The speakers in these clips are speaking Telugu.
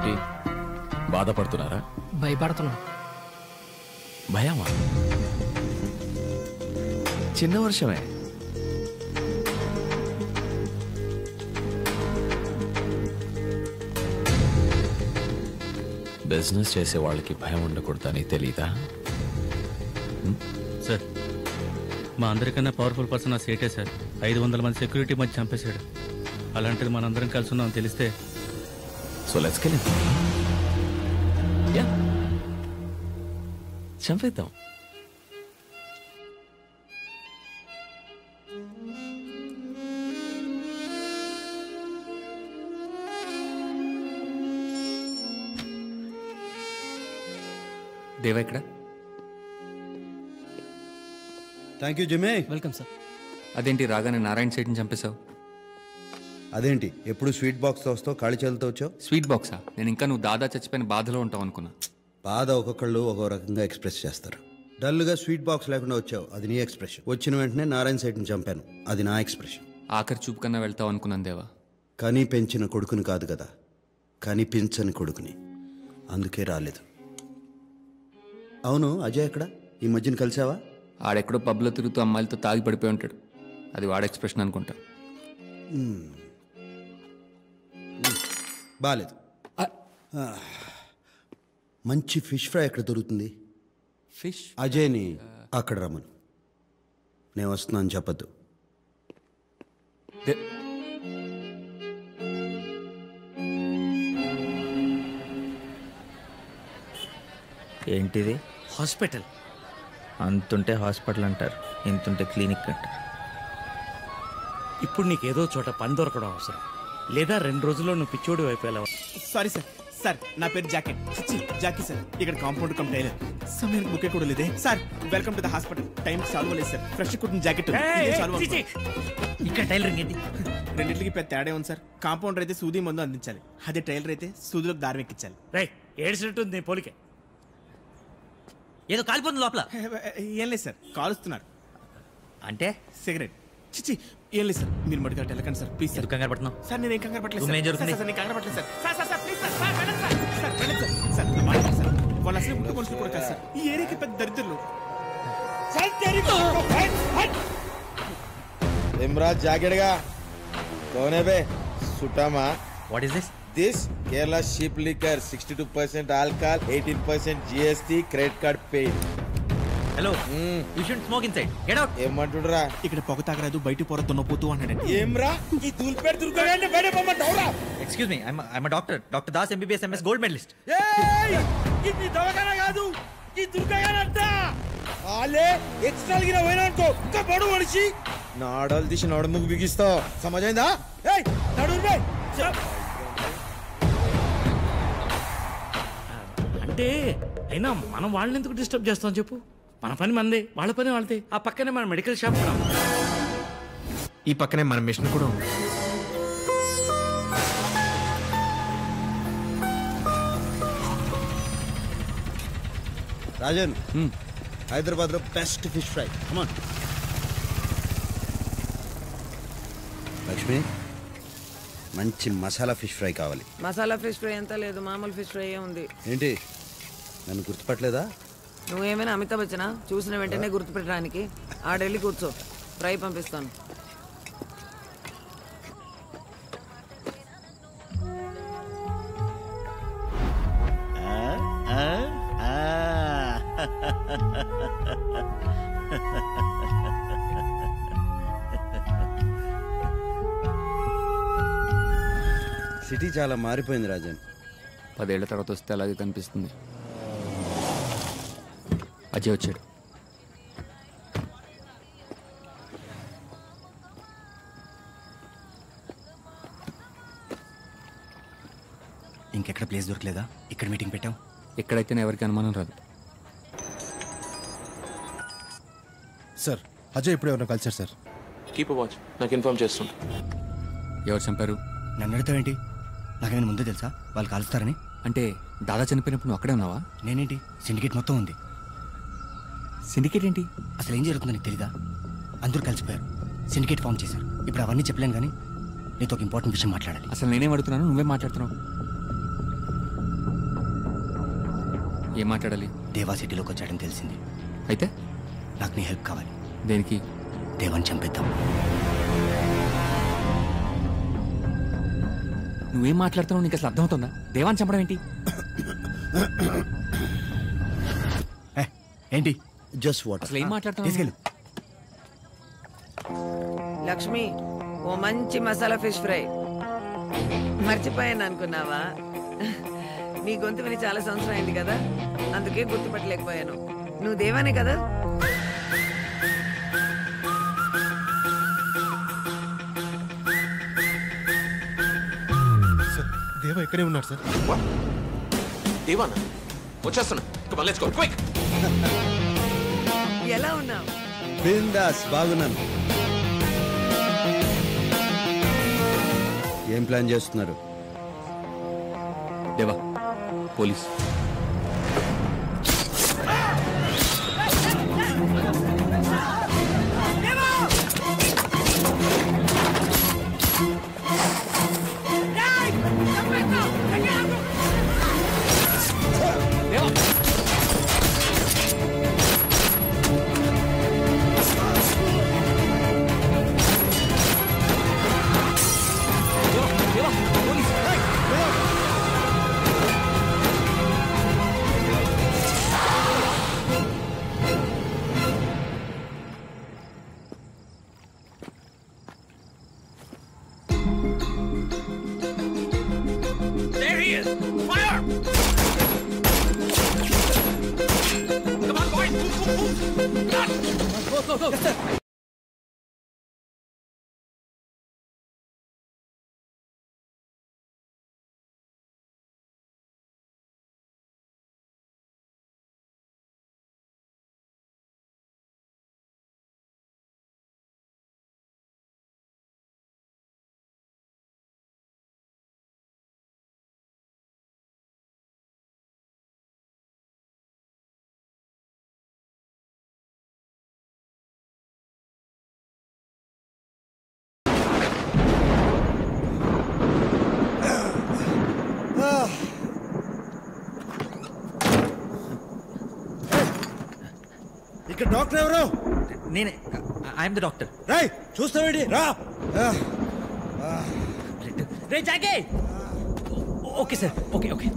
ఏంటి బాధపడుతున్నారా? భయపడుతున్నా. భయమా? చిన్న వర్షమే. బిజినెస్ చేసే వాళ్ళకి భయం ఉండకూడదని తెలీదా? సార్ మా అందరికన్నా పవర్ఫుల్ పర్సన్ ఆ సేటే సార్. 500 మంది సెక్యూరిటీ మధ్య చంపేశాడు. అలాంటిది మనందరం కలిసి ఉన్నాం తెలిస్తే. So let's kill him. Yeah, చంపేద్దాం. దేవా ఇక్కడ. థ్యాంక్ యూ జిమ్మే. Welcome sir. అదేంటి రాగానే నారాయణ సైడ్ని చంపేశావు? అదేంటి ఎప్పుడు స్వీట్ బాక్స్తో వస్తావు, ఖాళీ చేతులతో వచ్చావు? స్వీట్ బాక్సా? నేను ఇంకా నువ్వు దాదా చచ్చిపోయిన బాధలో ఉంటావు అనుకున్నా. బాధ ఒక్కొక్కళ్ళు ఒక్కో రకంగా ఎక్స్ప్రెస్ చేస్తారు. డల్గా స్వీట్ బాక్స్ లేకుండా వచ్చావు, అది నీ ఎక్స్ప్రెషన్. వచ్చిన వెంటనే నారాయణ సైడ్ని చంపాను, అది నా ఎక్స్ప్రెషన్. ఆఖరి చూపు కన్నా వెళ్తావు అనుకున్నాను దేవా. కానీ పెంచిన కొడుకుని కాదు కదా, కానీ పెంచని కొడుకుని, అందుకే రాలేదు. అవును, అజయ్ ఎక్కడ? ఈ మధ్యన కలిసావా? ఆడెక్కడో పబ్లో తిరుగుతూ అమ్మాయిలతో తాగి పడిపోయి ఉంటాడు. అది వాడ ఎక్స్ప్రెషన్ అనుకుంటా. బాలేదు. మంచి ఫిష్ ఫ్రై ఎక్కడ దొరుకుతుంది? ఫిష్ అజయ్ని అక్కడ రమ్మను. నేను వస్తున్నాను చెప్పద్దు. ఏంటిది? హాస్పిటల్. అంతుంటే హాస్పిటల్ అంటారు, ఇంతుంటే క్లినిక్ అంటారు. ఇప్పుడు నీకేదో చోట పని దొరకడం అవసరం, లేదా 2 రోజుల్లో నువ్వు పిచ్చోడి అయిపోయావు. Sorry sir. సార్ నా పేరు జాకెట్. Jackie sir. ఇక్కడ కాంపౌండ్ కమ్ టైలర్. సమయానికి బుకే కూడా లేదే sir. Welcome to the hospital. Time సాల్వ్ లేదు సార్. ఫ్రెష్ కుట్టిన జాకెట్ ఇక్కడ టైలరింగ్ ఏంటి? రెండింటికి పెద్ద తేడా ఉంది సార్. కాంపౌండర్ అయితే సూది మందు అందించాలి, అదే టైలర్ అయితే సూదిలోకి దారం ఎక్కించాలి. రైట్, ఏడ్చినట్టుంది నీ పోలికే. ఏదో కాలిపోతుంది లోపల. ఏం లేదు సార్, కాలుస్తున్నారు. అంటే సిగరెట్. చిచి ఏం లేదు సార్, మీరు మడిగా వెళ్ళకండి సార్ ప్లీజ్ సార్. కంగారు పడుతున్నావు సార్? నేను ఏం కంగారు పట్టలేదు ఏం జరుగుతుంది? సార్. నేను కంగారు పట్టలేదు sir. Sir sir sir please sir. Sir వెళ్ళండి సార్. సార్ వెళ్ళండి సార్. సార్ నా మాట వినండి సార్. వాళ్ళు అసలు ముట్టు మనుషులు కూడా కాదు సార్. ఈ ఏరియాకి పెద్ద దరిద్రులు. इमराज जागेड़गा कौन है बे? सुटामा. What is this? This Kerala sheep liquor, 62% alcohol, 18% GST, credit card paid. Hello. You shouldn't smoke inside. Get out. ఏమంటుడరా? ఇక్కడ పొగ తాగరాదు, బయట పొర దున్నపోతూ అన్నాడండి. ఏమ్రా ఈ దూల్పేట దుర్గగానే బయట పొమ్మంటావురా? Excuse me, I'm a doctor. Dr. Das MBBS MS gold medalist. ఏయ్ ఇది దవకన కాదు, ఈ దుర్గగానంట. ఆలే ఎక్స్ట్రాల్ గిన పోయినా అనుకో, ఇంకా బడు మనిషి నాడలు తీసి నడుముకు బిగిస్తావు, సమజైందా? ఏయ్ నడురు బే. అంటే అయినా మనం వాళ్ళని ఎందుకు డిస్టర్బ్ చేస్తాం చెప్పు? మన పని మందే, వాళ్ళ పని వాళ్ళదే. ఆ పక్కనే మన మెడికల్ షాప్ ఉన్నాం, ఈ పక్కనే మన మిషన్ కూడా ఉంది. రాజన్, హైదరాబాద్ లో బెస్ట్ ఫిష్ ఫ్రై. కమాన్. లక్ష్మి, మంచి మసాలా ఫిష్ ఫ్రై కావాలి. మసాలా ఫిష్ ఫ్రై ఎంత లేదు, మామూలు ఫిష్ ఫ్రై ఉంది. ఏంటి నన్ను గుర్తుపట్టలేదా? నువ్వేమైనా అమితాబ్ బచ్చనా? చూసిన వెంటనే గుర్తుపెట్టడానికి. ఆడెళ్ళి కూర్చో, ఫ్రై పంపిస్తాను. సిటీ చాలా మారిపోయింది రాజన్. 10 ఏళ్ల తర్వాత వస్తే అలాగే కనిపిస్తుంది. అజయ్ వచ్చాడు. ఇంకెక్కడ ప్లేస్ దొరకలేదా? ఇక్కడ మీటింగ్ పెట్టాం. ఎక్కడైతేనే ఎవరికి అనుమానం రాదు. సార్ అజయ్ ఇప్పుడు ఎవరైనా కలిసారు సార్. కీప్ వాచ్, నాకు ఇన్ఫార్మ్ చేస్తుంటా. ఎవరు చంపారు? నన్ను అడుగుతావేంటి? నాకేమైనా ముందే తెలుసా వాళ్ళు కాలుస్తారని? అంటే దాదా చనిపోయినప్పుడు నువ్వు అక్కడే ఉన్నావా? నేనేంటి, సిండికేట్ మొత్తం ఉంది. సిండికేట్ ఏంటి? అసలు ఏం జరుగుతుందో నీకు తెలీదా? అందరూ కలిసిపోయారు, సిండికేట్ ఫామ్ చేశారు. ఇప్పుడు అవన్నీ చెప్పలేను, కానీ నీతో ఒక ఇంపార్టెంట్ విషయం మాట్లాడాలి. అసలు నేనేం అడుగుతున్నాను, నువ్వే మాట్లాడుతున్నావు. ఏం మాట్లాడాలి? దేవా సిటీలోకి వచ్చాడని తెలిసింది. అయితే నాకు నీ హెల్ప్ కావాలి. దేనికి? దేవాన్ని చంపేద్దాం. నువ్వేం మాట్లాడుతున్నావు? నీకు అసలు అర్థమవుతుందా? దేవాన్ని చంపడం ఏంటి? ఏంటి? Just water. అసలు ఏం మాట్లాడుతున్నావు? తీసుకెళ్ళు. లక్ష్మి, ఓ మంచి మసాలా ఫిష్ ఫ్రై. మర్చిపోయాను అనుకున్నావా? నీ గొంతు విని చాలా సంవత్సరం అయింది కదా, అందుకే గుర్తుపట్టలేకపోయాను. నువ్వు దేవానే కదా? దేవా ఇక్కడే ఉన్నాడు సార్. దేవానా? వచ్చేస్తున్నా. Let's go quick. ఎలా ఉన్నావు? బిందాస్, బాగున్నాను. ఏం ప్లాన్ చేస్తున్నారు? దేవా పోలీస్. ఇక్కడ డాక్టర్ ఎవరు? నేనే. I'm the doctor. రై చూస్తావేంటి? రా. రే జాగే. Okay sir, okay okay.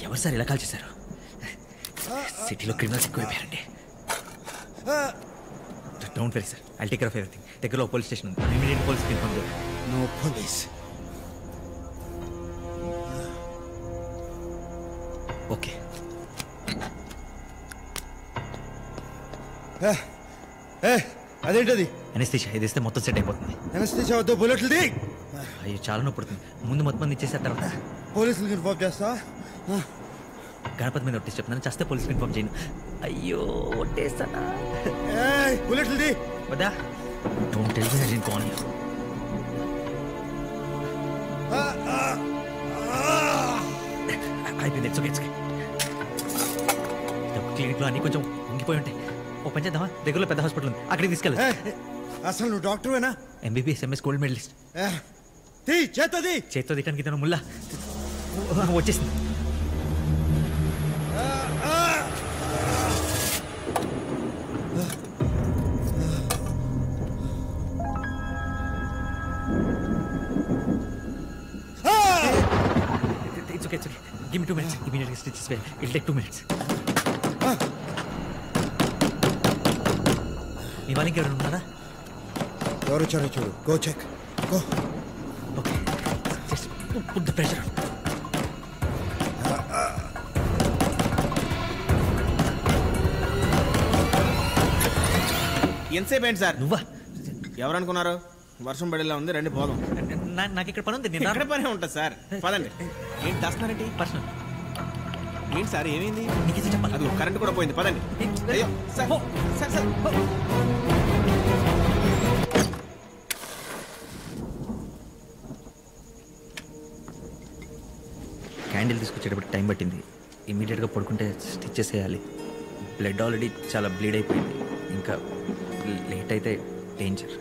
ఎవరు సార్ ఇలా కాల్ చేశారు? సిటీలో క్రిమినల్స్ ఎక్కువైపోయారండి. Don't worry sir, I'll take care of everything. దగ్గరలో పోలీస్ స్టేషన్ ఉంది, ఇమీడియట్ పోలీస్కి ఇన్ఫార్మ్ చేయాలి. No police. ఓకే. అదేంటది? అనస్థీషియా. ఇది ఇస్తే మొత్తం సెట్ అయిపోతుంది. అనస్థీషియా వద్దు, బుల్లెట్లది. అయ్యో చాలా నొప్పి పుడుతుంది. ముందు మొత్తం మంది ఇచ్చేసిన తర్వాత పోలీసులకు ఇన్ఫార్మ్ చేస్తా. గణపతి మీద ఒట్టేసి చెప్తున్నాను, చేస్తే పోలీస్కి ఇన్ఫార్మ్ చేయను. అయ్యో ఒట్టేస్తానా? బుల్లెట్లది. వద్దా? Don't tell me I didn't call you. అయిపోయింది. It's okay, it's okay. క్లినిక్లో అన్నీ కొంచెం ఉంగిపోయి ఉంటాయి. ఓ పని చేద్దామా? దగ్గరలో పెద్ద హాస్పిటల్ ఉంది, అక్కడికి తీసుకెళ్ళి. అసలు నువ్వు డాక్టర్వేనా? MBBS MS gold medallist. చేత్తోది తీయటానికి తను ముల్లా వచ్చేసింది. It's okay, it's okay. Give me 2 minutes. Immediately stitches well. It'll take 2 minutes. మీ వాళ్ళకి ఎవరు ఉన్నారా? ఎవరు వచ్చారో చూడు. Go check. Go. Okay. Just put the pressure on. ఎంతసేపు ఏంటి సార్? నువ్వా? ఎవరు అనుకున్నారు? వర్షం పడేలా ఉంది, రండి పోదాం. నాకు ఇక్కడ పని ఉంది. ఎక్కడ పనే ఉంటుంది సార్, పదండి. ఏంటి దాస్తున్నారేంటి? పర్సనల్. ఏంటి సార్, ఏమైంది? నీకు చెప్పాలి. అది కరెంట్ కూడా పోయింది, పదండి. అయ్యో సార్, సార్ సార్. క్యాండిల్ తీసుకొచ్చేటప్పుడు టైం పట్టింది. ఇమీడియట్గా పడుకుంటే స్టిచెస్ వేయాలి. బ్లడ్ ఆల్రెడీ చాలా బ్లీడ్ అయిపోయింది. ఇంకా లేట్ అయితే డేంజర్.